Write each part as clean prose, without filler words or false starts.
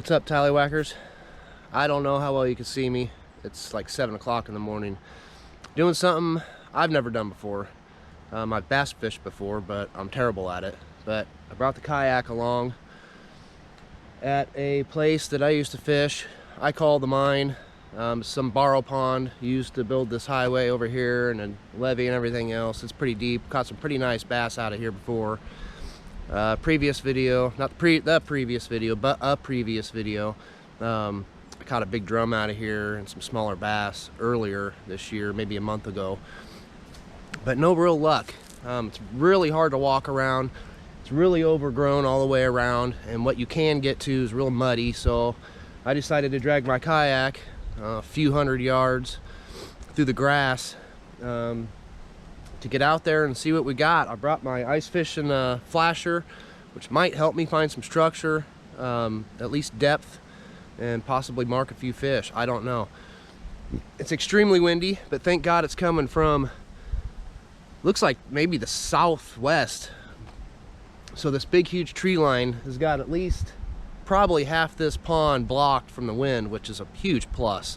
What's up, Talleywackers? I don't know how well you can see me. It's like 7 o'clock in the morning. Doing something I've never done before. I've bass fished before, but I'm terrible at it. But I brought the kayak along at a place that I used to fish. I call the mine. Some borrow pond used to build this highway over here, and a levee and everything else. It's pretty deep. Caught some pretty nice bass out of here before. Previous video, not the previous video, but a previous video, I caught a big drum out of here and some smaller bass earlier this year, maybe a month ago, but no real luck. It's really hard to walk around. It's really overgrown all the way around, and what you can get to is real muddy, so I decided to drag my kayak a few hundred yards through the grass to get out there and see what we got. I brought my ice fishing flasher, which might help me find some structure, at least depth, and possibly mark a few fish. I don't know. It's extremely windy, but thank God it's coming from, looks like maybe the southwest. So this big huge tree line has got at least probably half this pond blocked from the wind, which is a huge plus.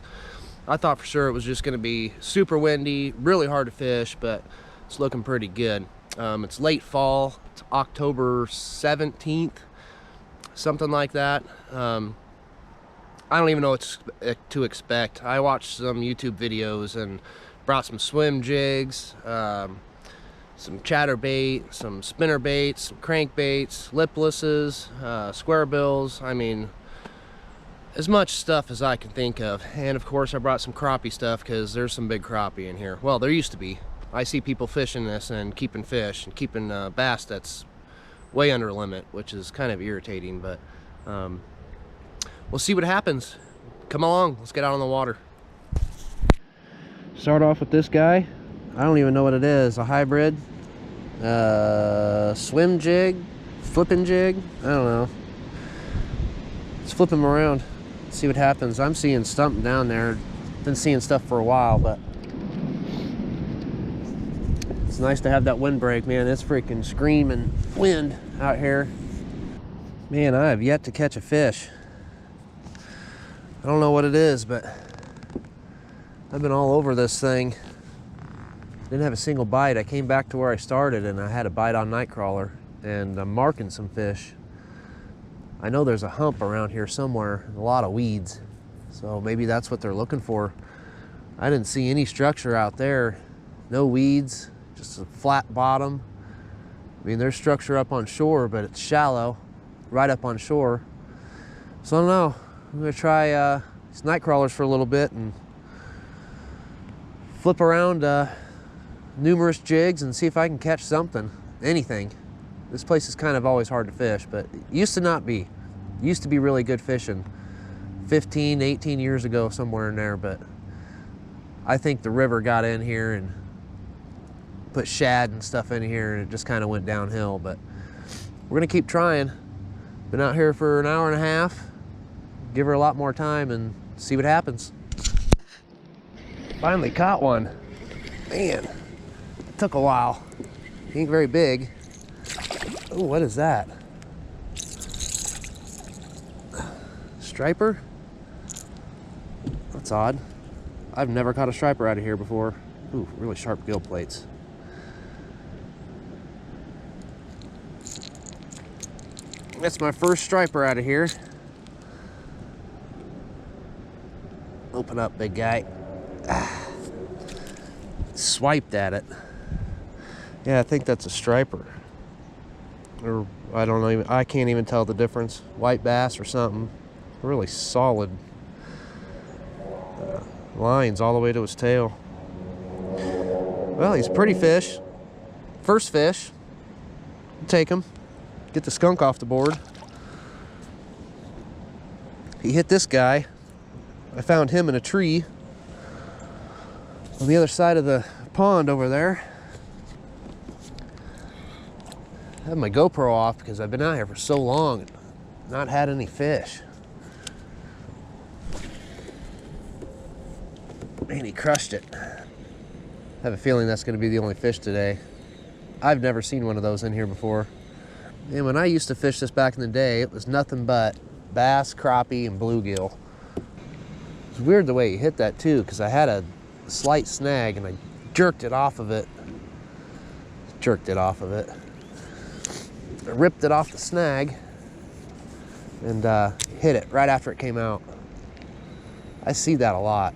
I thought for sure it was just going to be super windy, really hard to fish, but it's looking pretty good. It's late fall. It's October 17th, something like that. I don't even know what to expect. I watched some YouTube videos and brought some swim jigs, some chatterbait, some spinner baits, some crankbaits, liplesses, square bills. I mean, as much stuff as I can think of. And of course I brought some crappie stuff because there's some big crappie in here. Well, there used to be. I see people fishing this and keeping fish and keeping bass that's way under limit, which is kind of irritating, but we'll see what happens. Come along, let's get out on the water. Start off with this guy. I don't even know what it is. A hybrid swim jig, flipping jig, I don't know. Let's flip him around, see what happens. I'm seeing something down there. Been seeing stuff for a while, but it's nice to have that windbreak, man. It's freaking screaming wind out here. Man, I have yet to catch a fish. I don't know what it is, but I've been all over this thing. Didn't have a single bite. I came back to where I started and I had a bite on nightcrawler, and I'm marking some fish. I know there's a hump around here somewhere, a lot of weeds, so maybe that's what they're looking for. I didn't see any structure out there. No weeds, just a flat bottom. I mean, there's structure up on shore, but it's shallow, right up on shore. So I don't know. I'm gonna try these night crawlers for a little bit and flip around numerous jigs and see if I can catch something, anything. This place is kind of always hard to fish, but it used to not be. It used to be really good fishing 15, 18 years ago, somewhere in there, but I think the river got in here and put shad and stuff in here, and it just kind of went downhill. But we're gonna keep trying. Been out here for an hour and a half. Give her a lot more time and see what happens. Finally caught one. Man, it took a while. He ain't very big. Oh, what is that? Striper? That's odd. I've never caught a striper out of here before. Ooh, really sharp gill plates. That's my first striper out of here. Open up, big guy. Ah. Swiped at it. Yeah, I think that's a striper. Or I don't know, I can't even tell the difference. White bass or something. Really solid lines all the way to his tail. Well, he's a pretty fish. First fish. Take him. Get the skunk off the board. He hit this guy. I found him in a tree on the other side of the pond over there. I have my GoPro off because I've been out here for so long and not had any fish. Man, he crushed it. I have a feeling that's going to be the only fish today. I've never seen one of those in here before. And when I used to fish this back in the day, it was nothing but bass, crappie, and bluegill. It's weird the way he hit that too, because I had a slight snag and I jerked it off of it. I ripped it off the snag and hit it right after it came out. I see that a lot.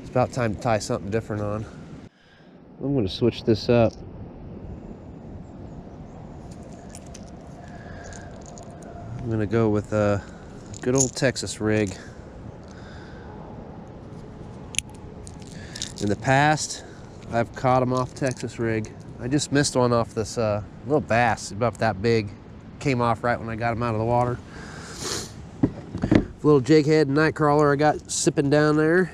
It's about time to tie something different on. I'm going to switch this up. I'm going to go with a good old Texas rig. In the past, I've caught them off Texas rig. I just missed one off this little bass, about that big. Came off right when I got him out of the water. Little jig head and night crawler I got sipping down there.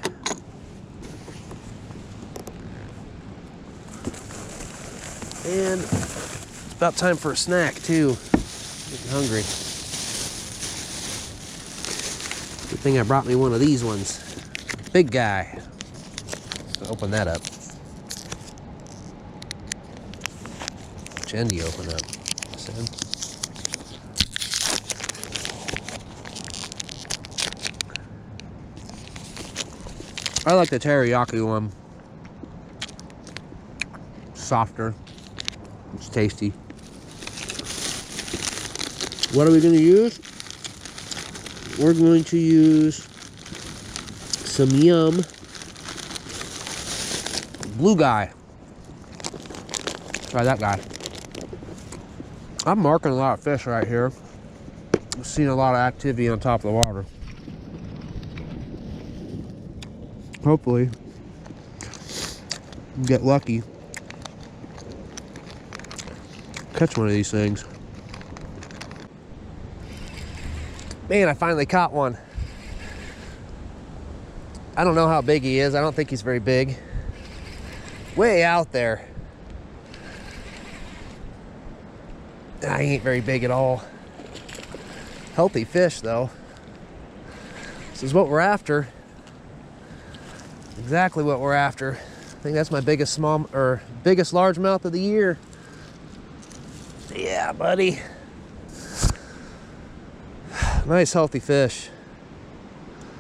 And it's about time for a snack too. Getting hungry. Good thing I brought me one of these ones. Big guy. Let's open that up. Which end do you open up? This end? I like the teriyaki one. Softer. It's tasty. What are we going to use? We're going to use some yum blue guy. Try that guy. I'm marking a lot of fish right here. I've seen a lot of activity on top of the water. Hopefully, get lucky. Catch one of these things. Man, I finally caught one. I don't know how big he is. I don't think he's very big. Way out there. I ain't very big at all. Healthy fish though. This is what we're after. Exactly what we're after. I think that's my biggest largemouth of the year. Yeah, buddy. Nice healthy fish.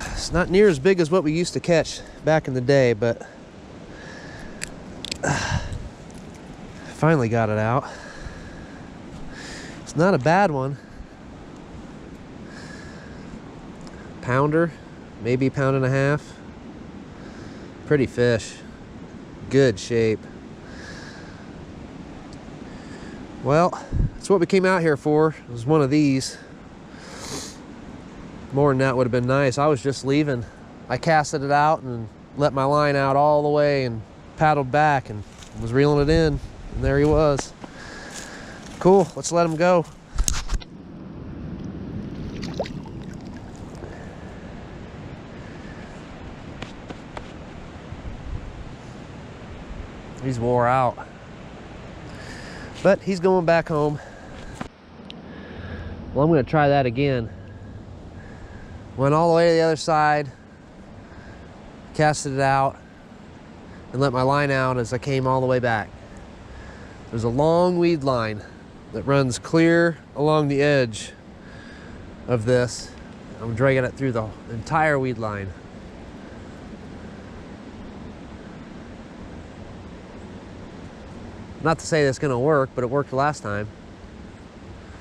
It's not near as big as what we used to catch back in the day, but finally got it out. It's not a bad one. Pounder, maybe a pound and a half. Pretty fish. Good shape. Well, that's what we came out here for. It was one of these. More than that would have been nice. I was just leaving. I casted it out and let my line out all the way and paddled back and was reeling it in. And there he was. Cool, let's let him go. He's wore out. But he's going back home. Well, I'm going to try that again. Went all the way to the other side, casted it out, and let my line out as I came all the way back. There's a long weed line that runs clear along the edge of this. I'm dragging it through the entire weed line. Not to say that's gonna work, but it worked last time.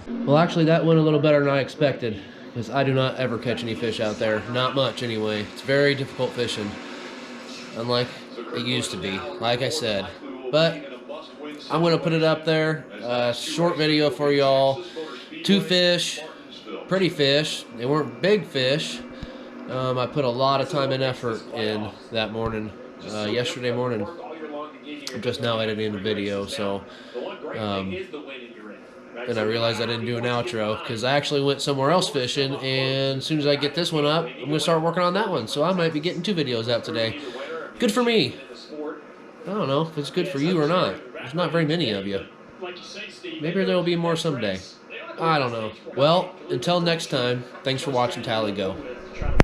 Well, actually that went a little better than I expected, because I do not ever catch any fish out there. Not much anyway. It's very difficult fishing, unlike it used to be, like I said. But I'm gonna put it up there. Short video for y'all. 2 fish, pretty fish. They weren't big fish. I put a lot of time and effort in that morning, yesterday morning. I'm just now editing the video, so and I realized I didn't do an outro because I actually went somewhere else fishing, and as soon as I get this one up, I'm going to start working on that one. So I might be getting 2 videos out today. Good for me. I don't know if it's good for you or not. There's not very many of you. Maybe there will be more someday. I don't know. Well, until next time, thanks for watching Talleygo.